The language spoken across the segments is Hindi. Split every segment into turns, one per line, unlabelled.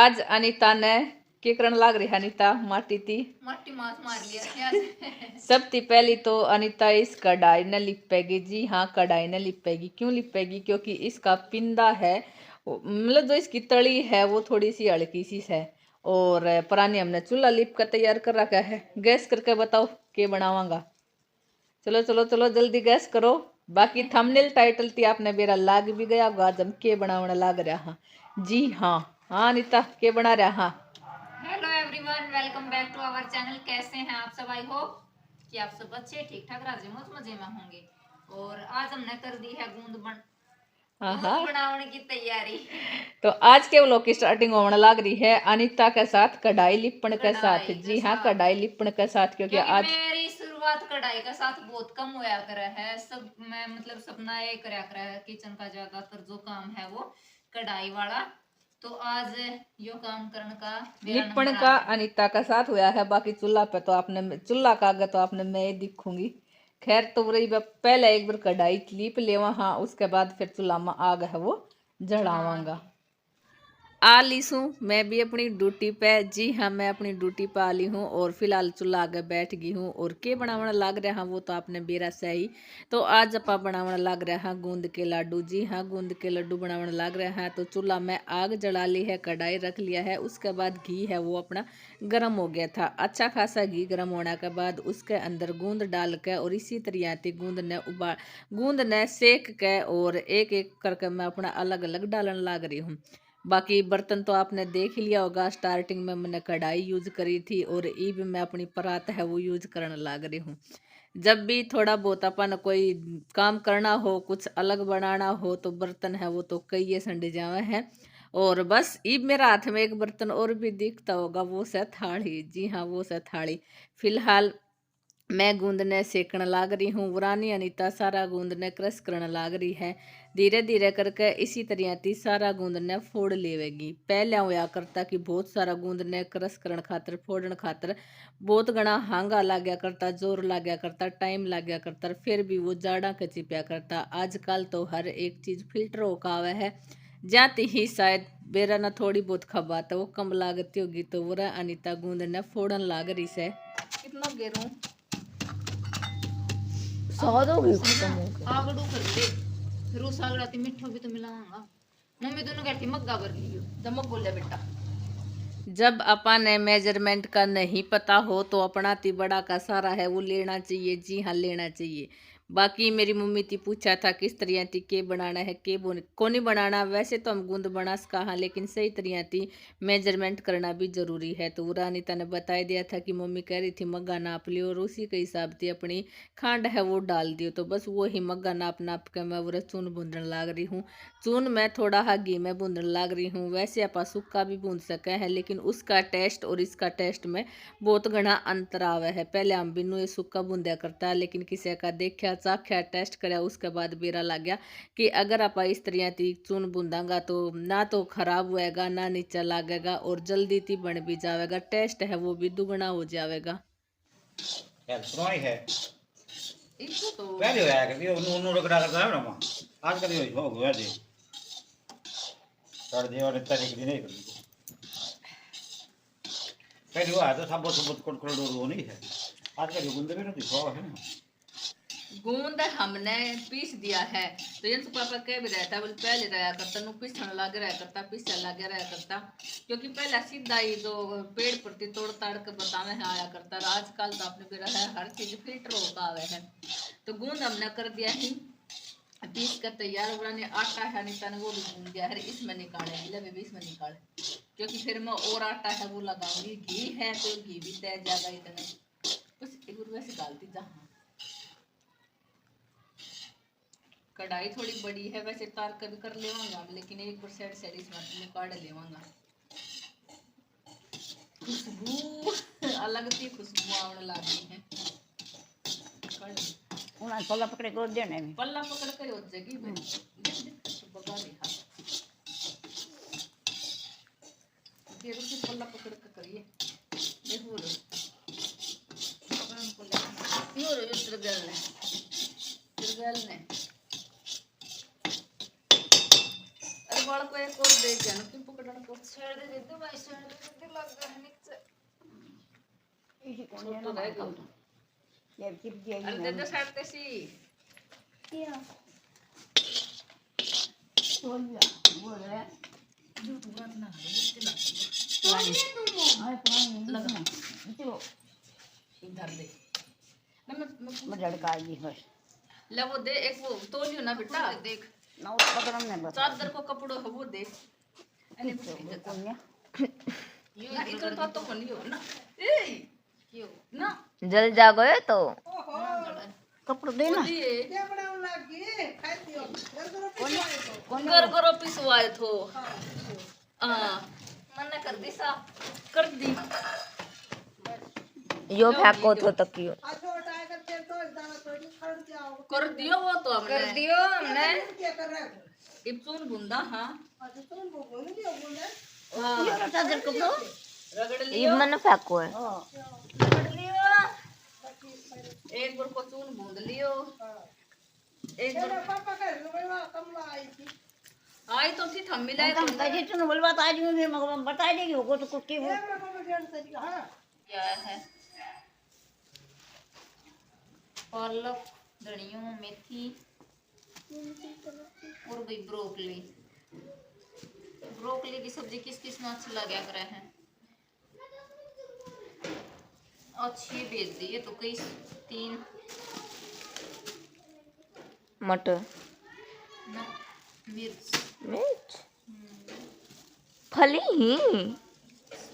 आज अनीता ने के करन लाग रही है। अनीता माटी
मास मार लिया
सबसे पहली तो अनीता इस कढ़ाई ने लिपेगी। जी हाँ, कढ़ाई ने लिपेगी। क्यों लिपेगी? क्योंकि इसका पिंदा है, मतलब जो इसकी तली है वो थोड़ी सी हल्की सी है। और पुरानी हमने चूल्हा लिप कर तैयार कर रखा है। गैस करके बताओ के बनावांगा। चलो चलो चलो जल्दी गैस करो। बाकी थंबनेल टाइटल थी आपने मेरा लाग भी गया होगा। आज हम के बनावने लाग रहा। हाँ जी हाँ। हाँ अनीता के बना रहा। हाँ
hello everyone, welcome back to our channel. कैसे हैं आप सब? आई होप कि आप सब अच्छे ठीक ठाक राजी मजे में होंगे। और आज हमने कर दी है गूंद बनाने की तैयारी।
तो आज के व्लॉग की स्टार्टिंग होने लग रही है अनीता के साथ कढ़ाई लिपण के साथ। जी हाँ, कढ़ाई लिपण के साथ। क्योंकि आज
मेरी शुरुआत कढ़ाई के साथ बहुत कम होया करे है। सब मैं मतलब सपना ये करया करे है किचन का ज्यादातर जो काम है वो कढ़ाई वाला। तो आज यो काम करने का
लिपण का अनीता का साथ हुआ है। बाकी चूल्हा पे तो आपने चूल्हा का आगे तो आपने मैं दिखूंगी। खैर तो रही पहले एक बार कढ़ाई लिप लेवा। हाँ, उसके बाद फिर चूल्हा में आग है वो जड़ावांगा। आ ली हूँ मैं भी अपनी ड्यूटी पे। जी हाँ, मैं अपनी ड्यूटी पे आ ली हूँ और फिलहाल चूल्हा आगे बैठ गई हूँ। और के बनावना लग रहा वो तो आपने बेरा से ही। तो आज अपा बनावना लग रहा है गूंद के लाडू। जी हाँ, गूंद के लड्डू बनावना लग रहा है। तो चूल्हा में आग जला ली है, कढ़ाई रख लिया है। उसके बाद घी है वो अपना गर्म हो गया था। अच्छा खासा घी गर्म होने के बाद उसके अंदर गूंद डाल के और इसी तरह गूंद ने सेक के और एक एक करके मैं अपना अलग अलग डालने लग रही हूँ। बाकी बर्तन तो आपने देख ही लिया होगा। स्टार्टिंग में मैंने कढ़ाई यूज करी थी और अब मैं अपनी परात है वो यूज करने लग रही हूँ। जब भी थोड़ा बहुत अपन कोई काम करना हो, कुछ अलग बनाना हो, तो बर्तन है वो तो कई संडे जावे हैं। और बस अब मेरा हाथ में एक बर्तन और भी दिखता होगा, वो से थाली। जी हाँ, वो से थाली। फिलहाल मैं गूंदने सेकण लाग रही हूँ। वरानी अनीता सारा गूंदने क्रश करने लाग रही है। धीरे धीरे करके इसी तरह ती सारा गूंदने फोड़ लेवेगी। पहले होया करता कि बहुत सारा गूंदने क्रश करने खातर फोड़न खातर बहुत घना हांगा लाग्या करता, जोर लाग्या करता, टाइम लाग्या करता, फिर भी वो जाड़ा के चिपया करता। आजकल तो हर एक चीज फिल्टर होकर आवे है। जाती ही शायद बेरा ना थोड़ी बहुत खबात वो कम लागती होगी। तो वरा अनीता गूंदने फोड़न लाग रही से। कितना गेरू स्वाद हो गई खत्म हो गया।
आगड़ू कर ले फिर उस आगड़ाती मिठो भी तो मिलाऊंगा। मम्मी दोनों कहती मग्गा भर लियो दमक बोले बेटा।
जब अपन ने मेजरमेंट का नहीं पता हो तो अपना ती बड़ा का सारा है वो लेना चाहिए। जी हाँ, लेना चाहिए। बाकी मेरी मम्मी ती पूछा था किस तरह ती के बनाना है के को नहीं बनाना। वैसे तो हम गूंद बना सका हाँ, लेकिन सही तरह ती मेजरमेंट करना भी जरूरी है। तो वो अनीता ने बता दिया था कि मम्मी कह रही थी मग्गा नाप लियो और उसी के हिसाब से अपनी खांड है वो डाल दियो। तो बस वो ही मग्गा नाप नाप के मैं वो चून बूंदने लाग रही हूँ। चून मैं थोड़ा हा घी में बूंदने लाग रही हूँ। वैसे आप सूखा भी बूंद सके हैं, लेकिन उसका टेस्ट और इसका टेस्ट में बहुत घना अंतर आवे है। पहले हम बिनू ये सूखा बूंदा करता है, लेकिन किसी का देखा चाख्या टेस्ट कराया उसके बाद बेरा लग गया कि अगर आप इस तरह ती चून बूंदागा तो ना तो खराब होएगा ना नीचा लागेगा और जल्दी ती बन भी जाएगा। टेस्ट है वो भी दुगना हो जाएगा।
इसको तो
पहले होया करती है उन्होंने रगड़ा रगड़ा है ना आज कभी हो गया दे कर दिया और इतना निकली नहीं करती पहले वो आता सब बहुत कोट वो नहीं है। आज कभी गुंदे में नहीं दिखा है ना।
गूंद हमने पीस दिया है। तो ये पापा कह भी रहता बोले पहले रहा करता नु पीसन लग रहा करता पीसा लग रहा करता। क्योंकि पहले सीधा ही जो पेड़ प्रति तोड़ ताड़ के बतावे है आया करता। आजकल तो आपने बेरा है हर चीज फिल्टर होकर आवे है। तो गूंद हमने कर दिया ही पीस कर तैयार। ने आटा है अनीता ने वो भी गूंद दिया है। इसमें निकाले ले भी इसमें निकाले क्योंकि फिर मैं और आटा है वो लगाऊंगी। घी है तो घी भी तय जाएगा इतना कुछ एक वैसे डालती जहाँ। कढ़ाई थोड़ी बड़ी है वैसे तार कभी कर लेवांगा, लेकिन एक बार साइड साइड इसमें काट लेवांगा। खुशबू अलग सी खुशबू आने लगी है।
उन्हें पल्ला पकड़े को देने में
पल्ला पकड़ कर हो जाएगी मैं बगा लिया फिर उसे पल्ला पकड़ कर करिए। देखो लो पकड़न को ले यो रो त्रिगल ने बाल को एक और दे जाना क्यों पकड़ना कुछ
छेड़ दे दे भाई, छेड़ दे लग गया है नीचे।
इसी कौन है ना काम तो ये चिप दिया
अरे दे दो साइड ते सी
क्या बोल रहा है
जो तू बात ना करे
पानी लगा चलो
इधर दे ना
मैं लड़का जी बस
ले वो दे एक वो तोलियो ना बेटा देख
ना उस पकड़म ने बता
चादर को कपड़ो है वो दे अने
कौन है
ना इधर तो नहीं हो ना ए
क्यों
ना
जल जा गए तो
कपड़ो दे ना
कौन घर करो पिसवाए थो हां
मन्ने कर दी साफ।
कर दी
यो फेंको तो तकियो
कर दियो वो तो हमने
कर दियो हमने।
इप्सुन बुंदा हां
ये चादर कपड़ो
रगड़
ये
लियो
मन फेंको है
रगड़ लियो एक बार को चून बूंद लियो एक बार आई तो थी थम मिलाए
हम कहे तुम बोलवा तो आज मैं मगर बता देगी होगा तो कुछ वो
क्या है पालक, धनिया, मेथी और भी ब्रोकली। ब्रोकली की सब्जी किस किस में अच्छी लगा करे हैं, अच्छी भेज दी है तो कई 3
मटर
ना मिर्च
मिर्च फली ही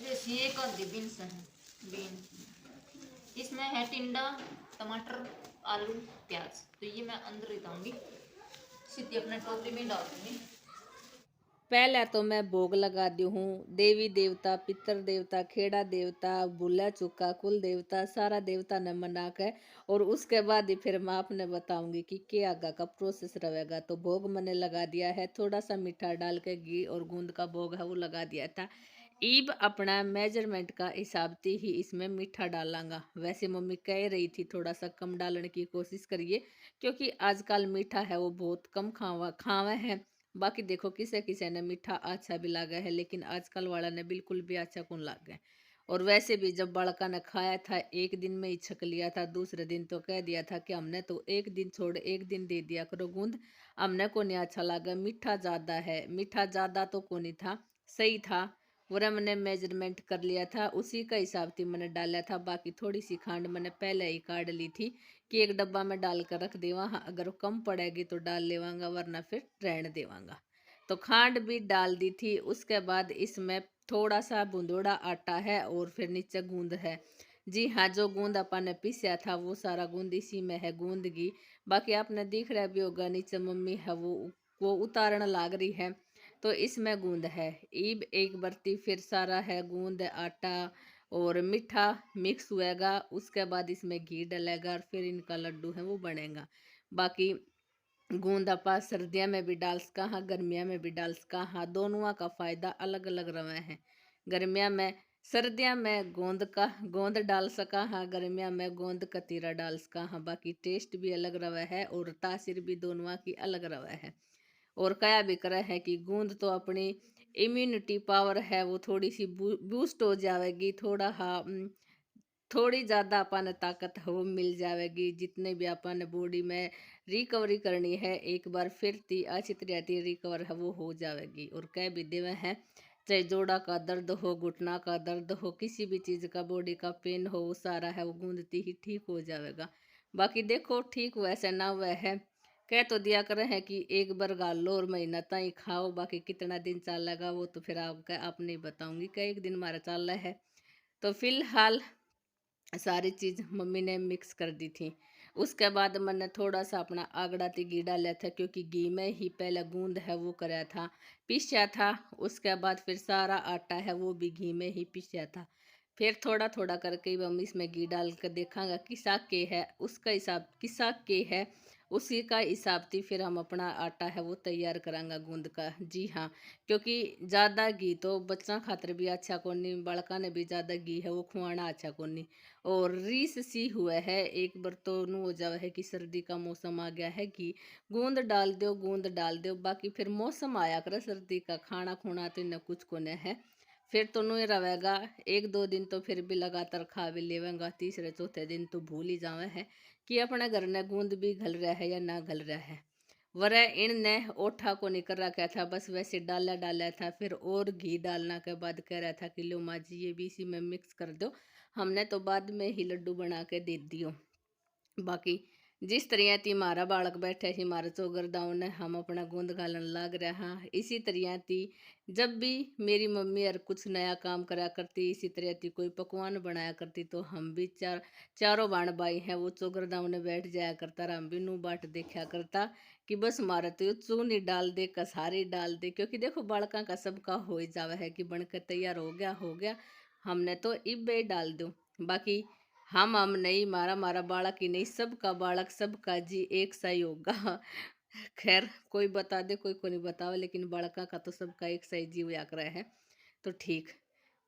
जैसे एक आधी बीन्स है बीन। इसमें है टिंडा, टमाटर, आलू, प्याज। तो ये मैं अंदर ही डालूंगी, सीधी अपने टोकरी में डाल दूंगी।
पहले तो मैं भोग लगा दी हूँ देवी देवता पितर देवता खेड़ा देवता बुला चुका कुल देवता सारा देवता ने मना के और उसके बाद ही फिर मैं आपने बताऊंगी कि क्या आगा का प्रोसेस रहेगा। तो भोग मैंने लगा दिया है, थोड़ा सा मीठा डाल के घी और गूंद का भोग है वो लगा दिया था। ईब अपना मेजरमेंट का हिसाब से ही इसमें मीठा डालांगा। वैसे मम्मी कह रही थी थोड़ा सा कम डालने की कोशिश करिए क्योंकि आजकल मीठा है वो बहुत कम खावा है। बाकी देखो किसे किसे ने मीठा अच्छा भी लगा है लेकिन आजकल वाला ने बिल्कुल भी अच्छा कौन लग गया। और वैसे भी जब बड़का ने खाया था एक दिन में ही छक लिया था, दूसरे दिन तो कह दिया था कि हमने तो एक दिन छोड़ एक दिन दे दिया करो गूंद, हमने को नहीं अच्छा लगा मीठा ज़्यादा है। मीठा ज़्यादा तो को नहीं था, सही था। और मैंने मेजरमेंट कर लिया था उसी का हिसाब से मैंने डाला था। बाकी थोड़ी सी खांड मैंने पहले ही काट ली थी कि एक डब्बा में डाल कर रख देवा, अगर कम पड़ेगी तो डाल लेवांगा वरना फिर रहने देवांगा। तो खांड भी डाल दी थी। उसके बाद इसमें थोड़ा सा बूंदोड़ा आटा है और फिर नीचे गूंद है। जी हाँ, जो गूंद अपन ने पीसा था वो सारा गूंद इसी में है गूंद की। बाकी आपने दिख रहा भी होगा नीचे मम्मी है वो उतारने लाग रही है तो इसमें गूंद है। ईब एक बर्ती फिर सारा है गूंद आटा और मीठा मिक्स हुएगा। उसके बाद इसमें घी डलेगा और फिर इनका लड्डू है वो बनेगा। बाकी गूंद अपा सर्दियों में भी डाल सका हाँ, गर्मियों में भी डाल सका हाँ, दोनों का फायदा अलग अलग रवे हैं। गर्मियों में सर्दियों में गोंद डाल सका हाँ, गर्मियों में गोंद कतीरा डाल सका हाँ। बाकी टेस्ट भी अलग रवे है और तासीर भी दोनों की अलग रवे है। और कया भी करे है कि गूंद तो अपनी इम्यूनिटी पावर है वो थोड़ी सी बूस्ट हो जाएगी, थोड़ी ज़्यादा अपन ताकत है वो मिल जाएगी। जितने भी अपन बॉडी में रिकवरी करनी है एक बार फिर ती अच्छी तरह रिकवर है वो हो जाएगी। और कह भी देवे हैं चाहे जोड़ा का दर्द हो घुटना का दर्द हो किसी भी चीज़ का बॉडी का पेन हो वो सारा है वो गूंदती ही ठीक हो जाएगा। बाकी देखो ठीक वैसे ना हुआ है, कह तो दिया करे हैं कि एक बार गाल लो और महीना ताई खाओ, बाकी कितना दिन चलेगा वो तो फिर आप नहीं बताऊंगी कई एक दिन हमारा चल रहा है। तो फिलहाल सारी चीज़ मम्मी ने मिक्स कर दी थी। उसके बाद मैंने थोड़ा सा अपना आगड़ा ती घी डाला था क्योंकि घी में ही पहले गूंद है वो कराया था पीसा था। उसके बाद फिर सारा आटा है वो भी घी में ही पीसा था। फिर थोड़ा थोड़ा करके हम इसमें घी डाल कर देखांगा किसा के है उसका हिसाब किसा के है उसी का हिसाब थी फिर हम अपना आटा है वो तैयार करांगा गूंद का। जी हाँ, क्योंकि ज़्यादा घी तो बच्चा खातर भी अच्छा कोनी, बड़का ने भी ज़्यादा घी है वो खुआना अच्छा कोनी। और रीस सी हुआ है एक बार तो नू हो जावा है कि सर्दी का मौसम आ गया है कि गूंद डाल दो बाकी फिर मौसम आया करे सर्दी का खाना खुना तो न कुछ को न है। फिर तो नहीं रहेगा, 1-2 दिन तो फिर भी लगातार खा भी लेवेंगा, तीसरे चौथे दिन तो भूल ही जावे है कि अपने घर ने गूंद भी घल रहा है या ना घल रहा है। वरह इन ने ओठा को नहीं कर रखा था, बस वैसे डाला डाला था। फिर और घी डालना के बाद कह रहा था कि लो माँ जी ये भी इसी में मिक्स कर दो। हमने तो बाद में ही लड्डू बना के दे दियो। बाकी जिस तरह ती मारा बालक बैठे ही मारा चौगरदाऊ ने हम अपना गूंद घालन लाग रहा। इसी तरह ती जब भी मेरी मम्मी और कुछ नया काम करा करती, इसी तरह ती कोई पकवान बनाया करती, तो हम भी चारों बाण बाई हैं वो चौगरदाऊ ने बैठ जाया करता। हम भी नू बाट देखा करता कि बस मारा तो चूनी डाल दे, कसारी डाल दे, क्योंकि देखो बालका का सबका हो ही जावा है कि बनकर तैयार हो गया हमने तो इब्बे डाल दो। बाकी हम नहीं, मारा मारा बालक ही नहीं, सबका बालक सबका जी एक सा ही होगा। खैर कोई बता दे कोई को नहीं बतावे, लेकिन बालका का तो सबका एक सा ही जीव याक रहा है। तो ठीक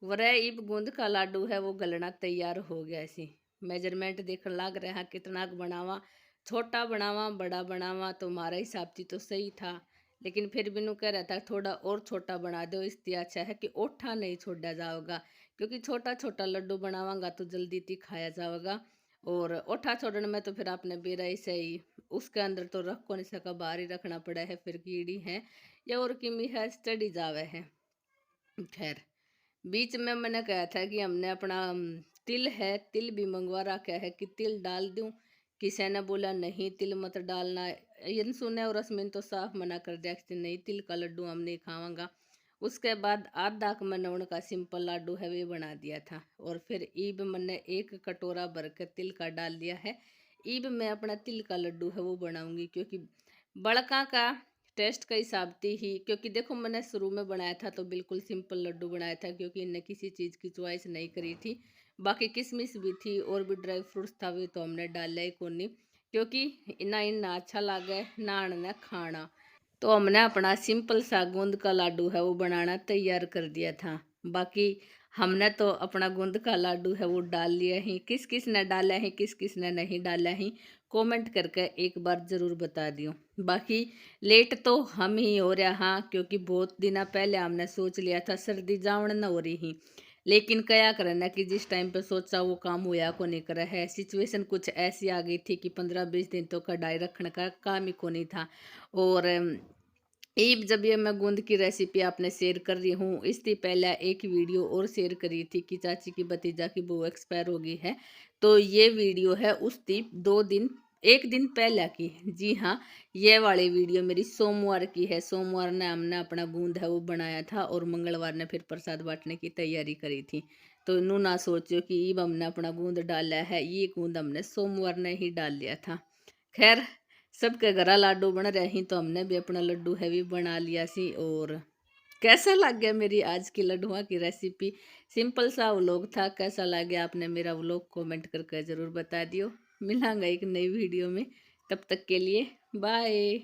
वरह इब गूंद का लाडू है वो गलना तैयार हो गया। ऐसी मेजरमेंट देखने लग रहा है कितना बनावा, छोटा बनावा बड़ा बनावा, तो हमारा हिसाब थी तो सही था, लेकिन फिर भी नू कह रहा था थोड़ा और छोटा बना दो, इसलिए अच्छा है कि ओठा नहीं छोड़ा जाएगा, क्योंकि छोटा छोटा लड्डू बनावांगा तो जल्दी ती खाया जाएगा। और ओठा छोड़ने में तो फिर आपने बेराई से ही उसके अंदर तो रख को नहीं सका, बाहर ही रखना पड़ा है, फिर कीड़ी है या और किमी है चढ़ी जावे है। खैर बीच में मैंने कहा था कि हमने अपना तिल है, तिल भी मंगवा रखा है कि तिल डाल दूं। किसी ने बोला नहीं तिल मत डालना, यंसु ने और रश्मिन तो साफ मना कर दिया कि नहीं तिल का लड्डू हम नहीं खावांगा। उसके बाद आधा का मैंने का सिंपल लाडू है वे बना दिया था, और फिर ईब मैंने 1 कटोरा भर के तिल का डाल दिया है। ईब मैं अपना तिल का लड्डू है वो बनाऊंगी, क्योंकि बड़का का टेस्ट का हिसाब थी ही, क्योंकि देखो मैंने शुरू में बनाया था तो बिल्कुल सिंपल लड्डू बनाया था, क्योंकि इनने किसी चीज़ की चॉइस नहीं करी थी। बाकी किशमिश भी थी और भी ड्राई फ्रूट्स था, वे तो हमने डाला ही को नहीं, क्योंकि ना इन्ना अच्छा लगे ना इन्हें खाना। तो हमने अपना सिंपल सा गूंद का लाडू है वो बनाना तैयार कर दिया था। बाकी हमने तो अपना गूंद का लाडू है वो डाल लिया ही, किस किस ने डाला है किस किस ने नहीं डाला है कमेंट करके एक बार ज़रूर बता दियो। बाकी लेट तो हम ही हो रहा हाँ, क्योंकि बहुत दिन पहले हमने सोच लिया था सर्दी जावण न हो रही ही, लेकिन क्या करना कि जिस टाइम पे सोचा वो काम होया को नहीं करा है। सिचुएशन कुछ ऐसी आ गई थी कि 15-20 दिन तो कढ़ाई रखने का काम ही को नहीं था। और ईब जब ये मैं गूंद की रेसिपी आपने शेयर कर रही हूँ, इससे पहले एक वीडियो और शेयर करी थी कि चाची की भतीजा की बहू एक्सपायर हो गई है, तो ये वीडियो है उसकी 1 दिन पहले की। जी हाँ, ये वाली वीडियो मेरी सोमवार की है। सोमवार ने हमने अपना गूंद है वो बनाया था और मंगलवार ने फिर प्रसाद बांटने की तैयारी करी थी। तो इनू ना सोचो कि ईब हमने अपना गूंद डाला है, ये गूंद हमने सोमवार ने ही डाल लिया था। खैर सबके घरा लाडू बन रहे ही, तो हमने भी अपना लड्डू है भी बना लिया सी। और कैसा लग गया मेरी आज की लड्डुआ की रेसिपी, सिंपल सा व्लॉग था, कैसा लग गया आपने मेरा व्लॉग कमेंट करके ज़रूर बता दियो। मिलांगा एक नई वीडियो में, तब तक के लिए बाय।